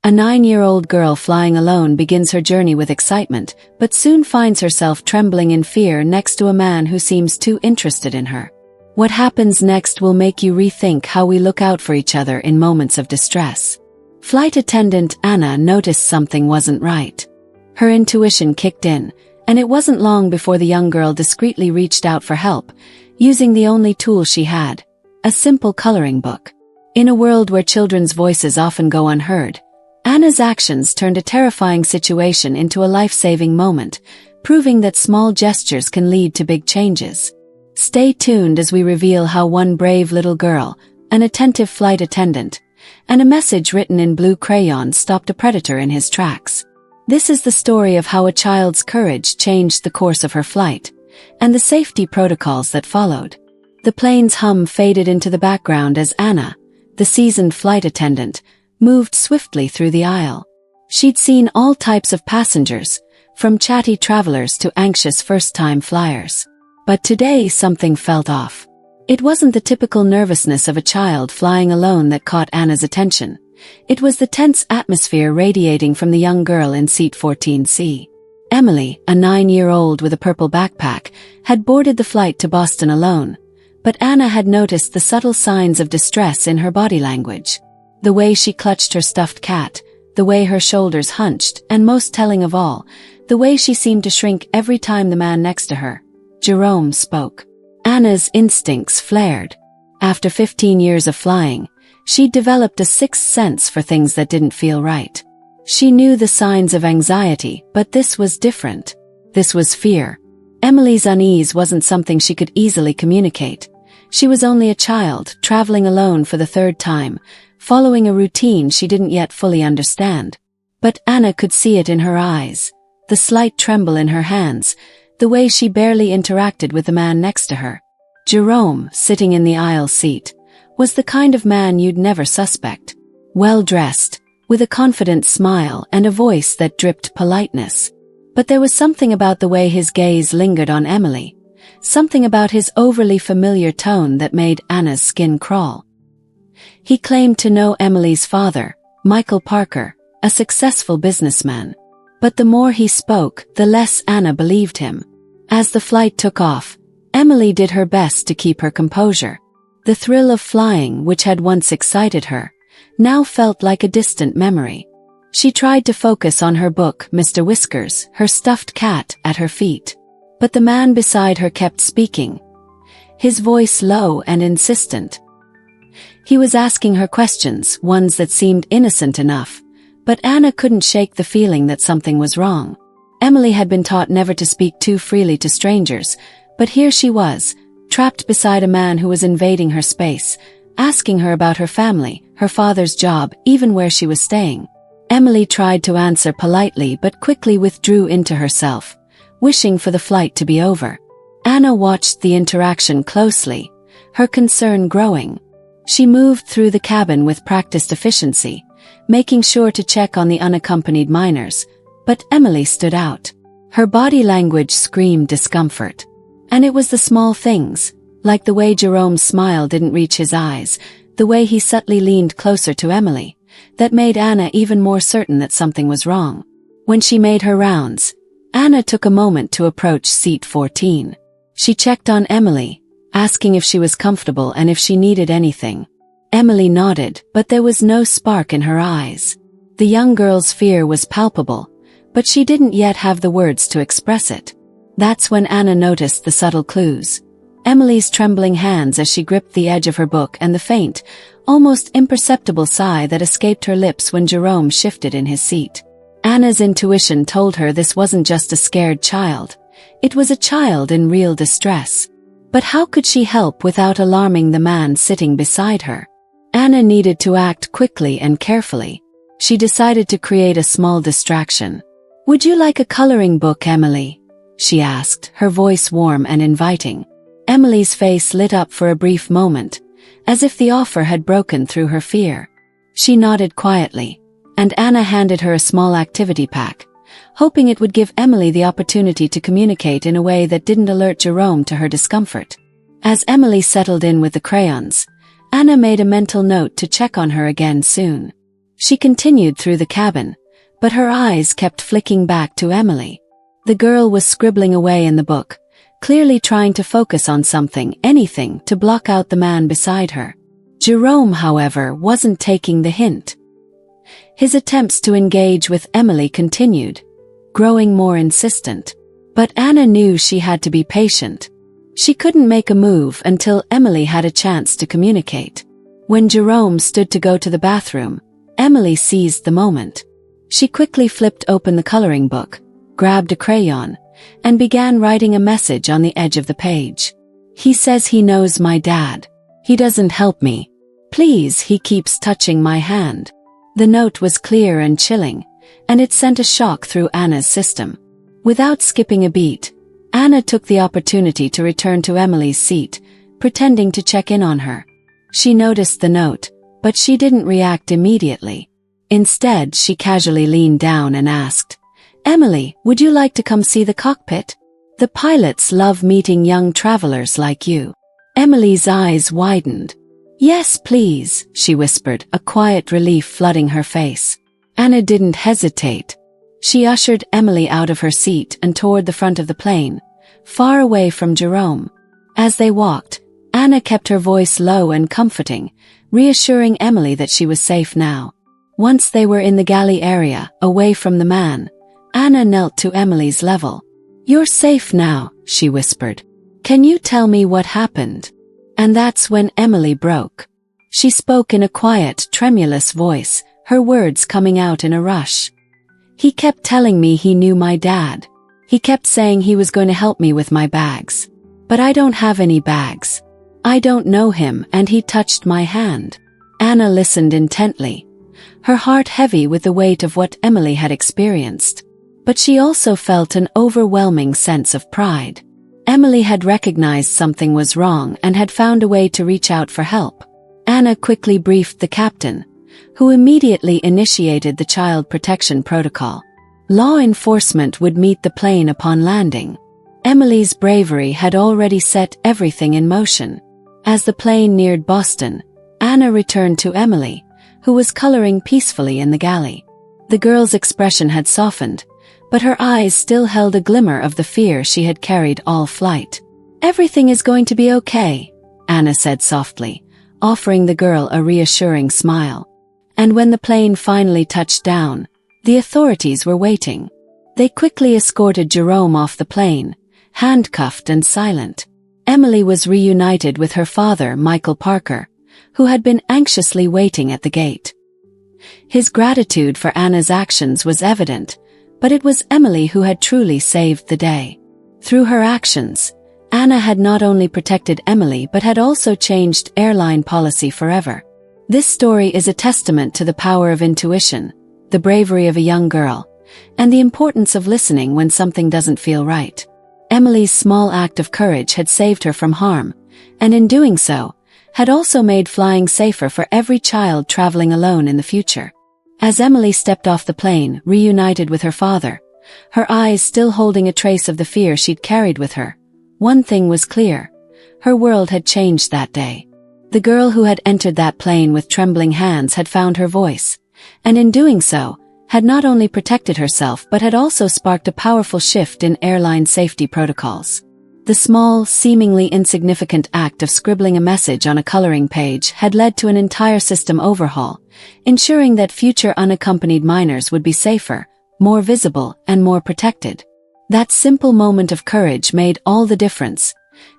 A 9-year-old girl flying alone begins her journey with excitement, but soon finds herself trembling in fear next to a man who seems too interested in her. What happens next will make you rethink how we look out for each other in moments of distress. Flight attendant Anna noticed something wasn't right. Her intuition kicked in, and it wasn't long before the young girl discreetly reached out for help, using the only tool she had, a simple coloring book. In a world where children's voices often go unheard, Anna's actions turned a terrifying situation into a life-saving moment, proving that small gestures can lead to big changes. Stay tuned as we reveal how one brave little girl, an attentive flight attendant, and a message written in blue crayon stopped a predator in his tracks. This is the story of how a child's courage changed the course of her flight, and the safety protocols that followed. The plane's hum faded into the background as Anna, the seasoned flight attendant, moved swiftly through the aisle. She'd seen all types of passengers, from chatty travelers to anxious first-time flyers. But today something felt off. It wasn't the typical nervousness of a child flying alone that caught Anna's attention. It was the tense atmosphere radiating from the young girl in seat 14C. Emily, a 9-year-old with a purple backpack, had boarded the flight to Boston alone, but Anna had noticed the subtle signs of distress in her body language. The way she clutched her stuffed cat, the way her shoulders hunched, and most telling of all, the way she seemed to shrink every time the man next to her, Jerome, spoke. Anna's instincts flared. After 15 years of flying, she'd developed a sixth sense for things that didn't feel right. She knew the signs of anxiety, but this was different. This was fear. Emily's unease wasn't something she could easily communicate. She was only a child, traveling alone for the third time, following a routine she didn't yet fully understand. But Anna could see it in her eyes, the slight tremble in her hands, the way she barely interacted with the man next to her. Jerome, sitting in the aisle seat, was the kind of man you'd never suspect. Well-dressed, with a confident smile and a voice that dripped politeness. But there was something about the way his gaze lingered on Emily, something about his overly familiar tone that made Anna's skin crawl. He claimed to know Emily's father, Michael Parker, a successful businessman. But the more he spoke, the less Anna believed him. As the flight took off, Emily did her best to keep her composure. The thrill of flying, which had once excited her, now felt like a distant memory. She tried to focus on her book, Mr. Whiskers, her stuffed cat, at her feet. But the man beside her kept speaking, his voice low and insistent. He was asking her questions, ones that seemed innocent enough, but Anna couldn't shake the feeling that something was wrong. Emily had been taught never to speak too freely to strangers, but here she was, trapped beside a man who was invading her space, asking her about her family, her father's job, even where she was staying. Emily tried to answer politely but quickly withdrew into herself, wishing for the flight to be over. Anna watched the interaction closely, her concern growing. She moved through the cabin with practiced efficiency, making sure to check on the unaccompanied minors, but Emily stood out. Her body language screamed discomfort. And it was the small things, like the way Jerome's smile didn't reach his eyes, the way he subtly leaned closer to Emily, that made Anna even more certain that something was wrong. When she made her rounds, Anna took a moment to approach seat 14. She checked on Emily, asking if she was comfortable and if she needed anything. Emily nodded, but there was no spark in her eyes. The young girl's fear was palpable, but she didn't yet have the words to express it. That's when Anna noticed the subtle clues. Emily's trembling hands as she gripped the edge of her book and the faint, almost imperceptible sigh that escaped her lips when Jerome shifted in his seat. Anna's intuition told her this wasn't just a scared child. It was a child in real distress. But how could she help without alarming the man sitting beside her? Anna needed to act quickly and carefully. She decided to create a small distraction. "Would you like a coloring book, Emily?" she asked, her voice warm and inviting. Emily's face lit up for a brief moment, as if the offer had broken through her fear. She nodded quietly, and Anna handed her a small activity pack, hoping it would give Emily the opportunity to communicate in a way that didn't alert Jerome to her discomfort. As Emily settled in with the crayons, Anna made a mental note to check on her again soon. She continued through the cabin, but her eyes kept flicking back to Emily. The girl was scribbling away in the book, clearly trying to focus on something, anything, to block out the man beside her. Jerome, however, wasn't taking the hint. His attempts to engage with Emily continued, growing more insistent. But Anna knew she had to be patient. She couldn't make a move until Emily had a chance to communicate. When Jerome stood to go to the bathroom, Emily seized the moment. She quickly flipped open the coloring book, grabbed a crayon, and began writing a message on the edge of the page. He says he knows my dad. He doesn't help me. Please, he keeps touching my hand. The note was clear and chilling, and it sent a shock through Anna's system. Without skipping a beat, Anna took the opportunity to return to Emily's seat, pretending to check in on her. She noticed the note, but she didn't react immediately. Instead, she casually leaned down and asked, "Emily, would you like to come see the cockpit? The pilots love meeting young travelers like you." Emily's eyes widened. "Yes, please," she whispered, a quiet relief flooding her face. Anna didn't hesitate. She ushered Emily out of her seat and toward the front of the plane, far away from Jerome. As they walked, Anna kept her voice low and comforting, reassuring Emily that she was safe now. Once they were in the galley area, away from the man, Anna knelt to Emily's level. "You're safe now," she whispered. "Can you tell me what happened?" And that's when Emily broke. She spoke in a quiet, tremulous voice, her words coming out in a rush. "He kept telling me he knew my dad. He kept saying he was going to help me with my bags. But I don't have any bags. I don't know him, and he touched my hand." Anna listened intently, her heart heavy with the weight of what Emily had experienced. But she also felt an overwhelming sense of pride. Emily had recognized something was wrong and had found a way to reach out for help. Anna quickly briefed the captain, who immediately initiated the child protection protocol. Law enforcement would meet the plane upon landing. Emily's bravery had already set everything in motion. As the plane neared Boston, Anna returned to Emily, who was coloring peacefully in the galley. The girl's expression had softened, but her eyes still held a glimmer of the fear she had carried all flight. "Everything is going to be okay," Anna said softly, offering the girl a reassuring smile. And when the plane finally touched down, the authorities were waiting. They quickly escorted Jerome off the plane, handcuffed and silent. Emily was reunited with her father, Michael Parker, who had been anxiously waiting at the gate. His gratitude for Anna's actions was evident, but it was Emily who had truly saved the day. Through her actions, Anna had not only protected Emily but had also changed airline policy forever. This story is a testament to the power of intuition, the bravery of a young girl, and the importance of listening when something doesn't feel right. Emily's small act of courage had saved her from harm, and in doing so, had also made flying safer for every child traveling alone in the future. As Emily stepped off the plane, reunited with her father, her eyes still holding a trace of the fear she'd carried with her, one thing was clear: her world had changed that day. The girl who had entered that plane with trembling hands had found her voice, and in doing so, had not only protected herself but had also sparked a powerful shift in airline safety protocols. The small, seemingly insignificant act of scribbling a message on a coloring page had led to an entire system overhaul, ensuring that future unaccompanied minors would be safer, more visible, and more protected. That simple moment of courage made all the difference,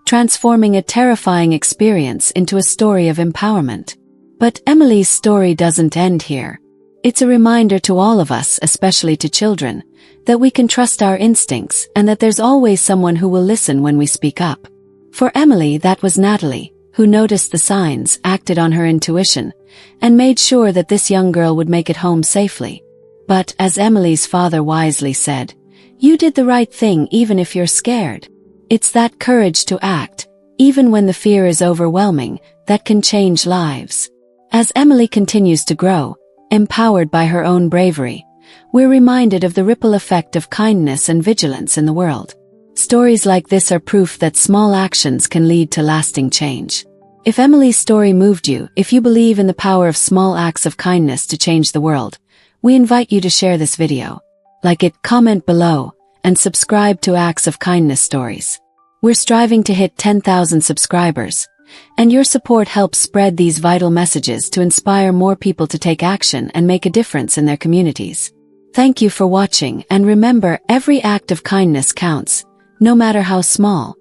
transforming a terrifying experience into a story of empowerment. But Emily's story doesn't end here. It's a reminder to all of us, especially to children, that we can trust our instincts and that there's always someone who will listen when we speak up. For Emily, that was Natalie, who noticed the signs, acted on her intuition, and made sure that this young girl would make it home safely. But, as Emily's father wisely said, "You did the right thing even if you're scared." It's that courage to act, even when the fear is overwhelming, that can change lives. As Emily continues to grow, empowered by her own bravery, we're reminded of the ripple effect of kindness and vigilance in the world. Stories like this are proof that small actions can lead to lasting change. If Emily's story moved you, if you believe in the power of small acts of kindness to change the world, we invite you to share this video. Like it, comment below, and subscribe to Acts of Kindness Stories. We're striving to hit 10,000 subscribers, and your support helps spread these vital messages to inspire more people to take action and make a difference in their communities. Thank you for watching, and remember, every act of kindness counts, no matter how small.